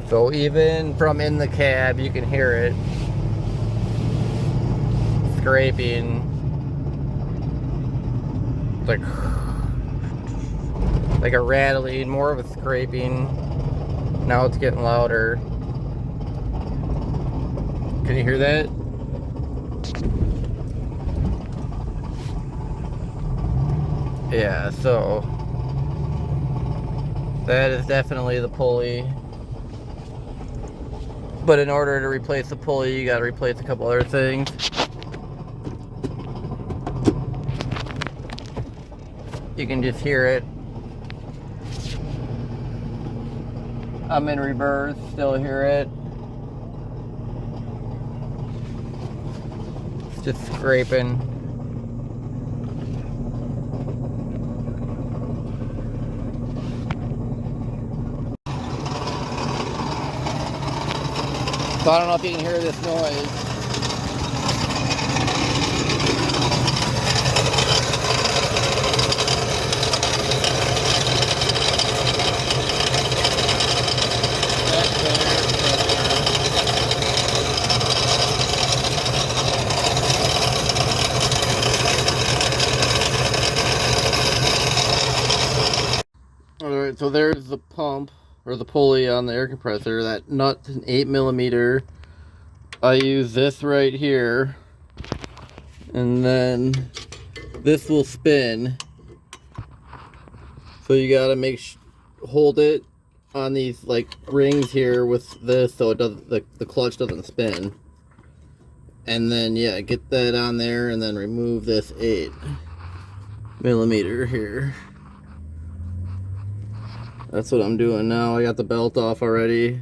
So even from in the cab, you can hear it scraping, like a rattling, more of a scraping. Now it's getting louder. Can you hear that? Yeah, so that is definitely the pulley. But in order to replace the pulley, you gotta replace a couple other things. You can just hear it. I'm in reverse, still hear it. It's just scraping. So I don't know if you can hear this noise. Alright, so there's the pump, or the pulley on the air compressor. That nut's an 8mm. I use this right here, and then this will spin. So you gotta hold it on these like rings here with this, so it doesn't, the clutch doesn't spin. And then yeah, get that on there, and then remove this 8mm here. That's what I'm doing now. I got the belt off already.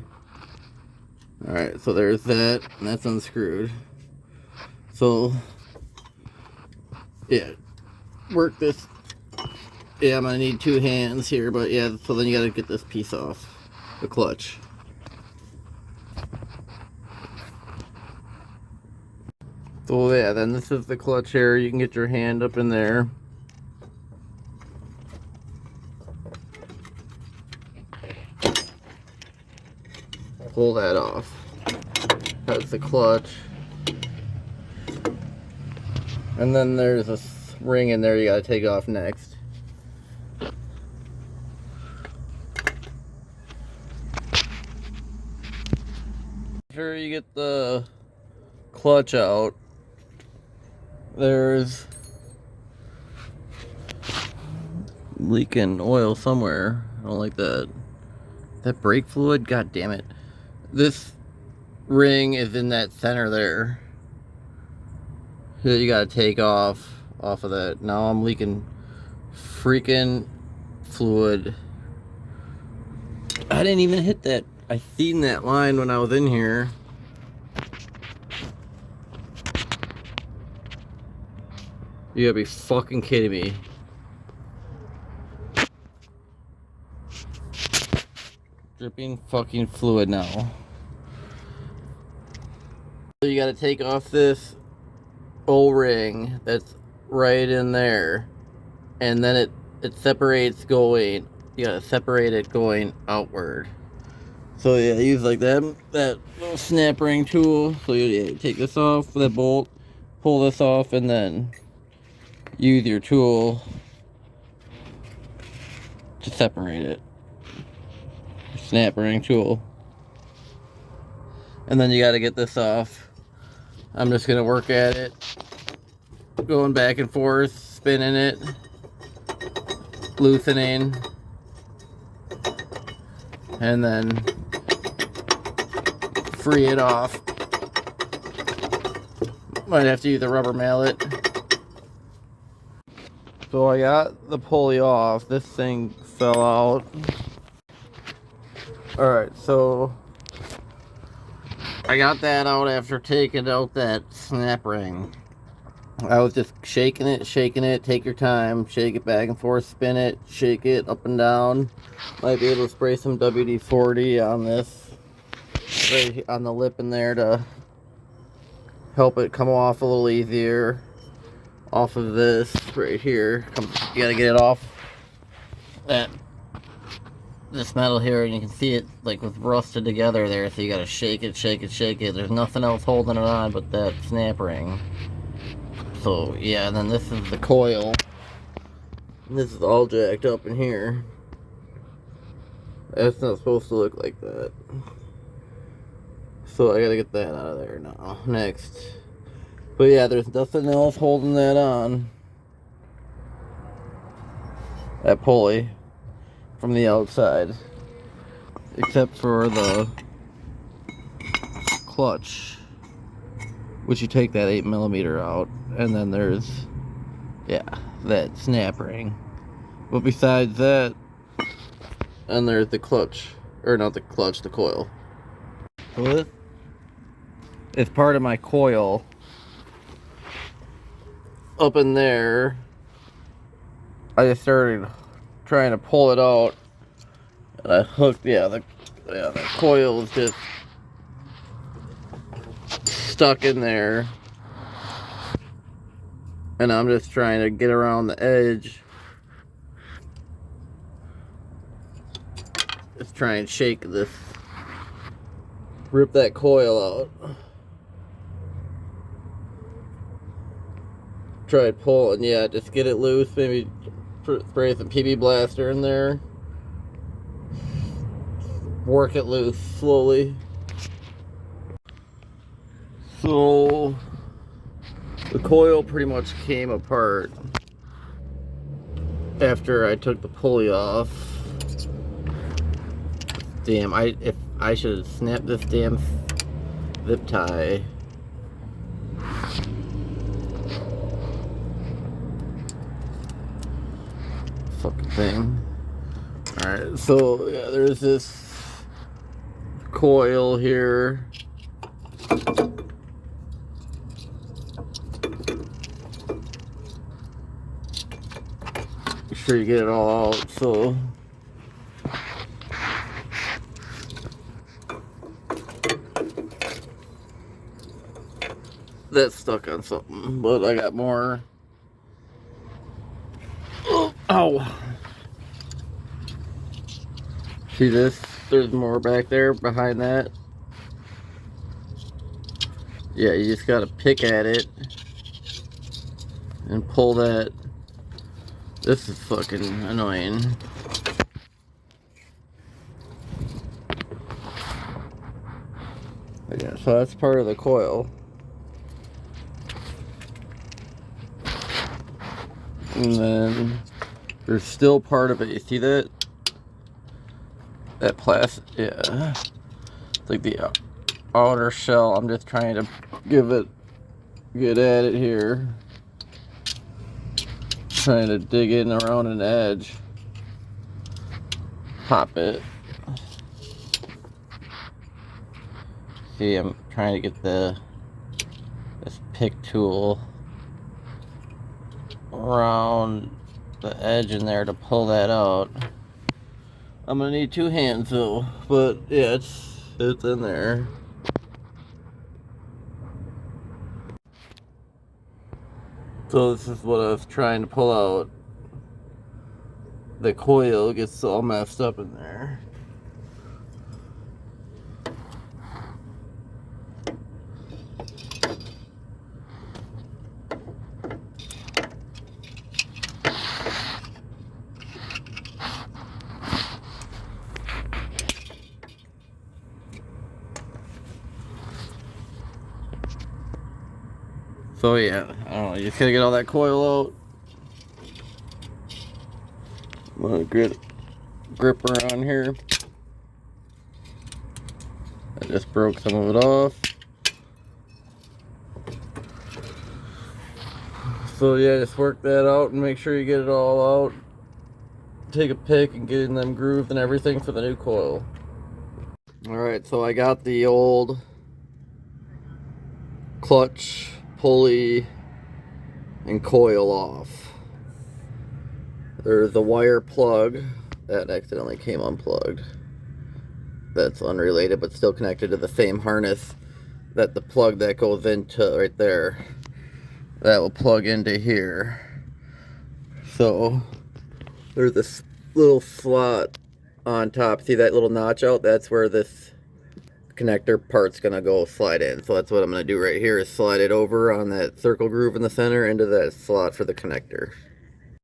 Alright, so there's that, and that's unscrewed. So, yeah, work this. Yeah, I'm gonna need 2 hands here, but yeah, so then you gotta get this piece off, the clutch. So yeah, then this is the clutch here. You can get your hand up in there. Pull that off. That's the clutch. And then there's a ring in there you gotta take off next. After you get the clutch out, there's leaking oil somewhere. I don't like that. That brake fluid, god damn it. This ring is in that center there that you gotta take off of that. Now I'm leaking freaking fluid. I didn't even hit that. I seen that line when I was in here. You gotta be fucking kidding me. Dripping fucking fluid now. So you gotta take off this O-ring that's right in there, and then it separates going. You gotta separate it going outward. So yeah, use like that little snap ring tool. So you take this off with that bolt, pull this off, and then use your tool to separate it. Snap ring tool. And then you got to get this off. I'm just gonna work at it, going back and forth, spinning it, loosening, and then free it off. Might have to use a rubber mallet. So I got the pulley off. This thing fell out. Alright, so I got that out after taking out that snap ring. I was just shaking it, take your time, shake it back and forth, spin it, shake it up and down. Might be able to spray some WD-40 on this, right on the lip in there to help it come off a little easier. Off of this right here. You gotta get it off that this metal here, and you can see it like with rusted together there, so you gotta shake it, shake it, shake it. There's nothing else holding it on but that snap ring. So yeah, and then this is the coil. And this is all jacked up in here. That's not supposed to look like that. So I gotta get that out of there now. Next. But yeah, there's nothing else holding that on. That pulley from the outside. Except for the clutch. Which you take that 8mm out. And then there's, yeah, that snap ring. But besides that, and there's the clutch. Or not the clutch, the coil. So this is part of my coil. Up in there, I just started trying to pull it out, and I hooked, the coil is just stuck in there, and I'm just trying to get around the edge. Just try and shake this, rip that coil out. Try to pull, and yeah, just get it loose. Maybe spray some PB Blaster in there. Work it loose slowly. So the coil pretty much came apart after I took the pulley off. Damn, if I should have snapped this damn zip tie. Fucking thing. Alright, so yeah, there's this coil here. Make sure you get it all out. So that's stuck on something, but I got more. Oh, ow. See this? There's more back there behind that. Yeah, you just gotta pick at it and pull that. This is fucking annoying. Yeah, so that's part of the coil. And then there's still part of it. You see that? That plastic, yeah. It's like the outer shell. I'm just trying to get at it here. Trying to dig in around an edge. Pop it. See, I'm trying to get this pick tool around the edge in there to pull that out. I'm gonna need two hands though, but yeah, it's in there. So this is what I was trying to pull out. The coil gets all messed up in there. So yeah, I don't know, you just gotta get all that coil out. I'm gonna grip around here. I just broke some of it off. So yeah, just work that out and make sure you get it all out. Take a pick and get in them grooves and everything for the new coil. Alright, so I got the old clutch, pulley, and coil off. There's a wire plug that accidentally came unplugged. That's unrelated but still connected to the same harness that the plug that goes into right there. That will plug into here. So there's this little slot on top. See that little notch out? That's where this connector part's gonna go slide in. So that's what I'm gonna do right here, is slide it over on that circle groove in the center into that slot for the connector.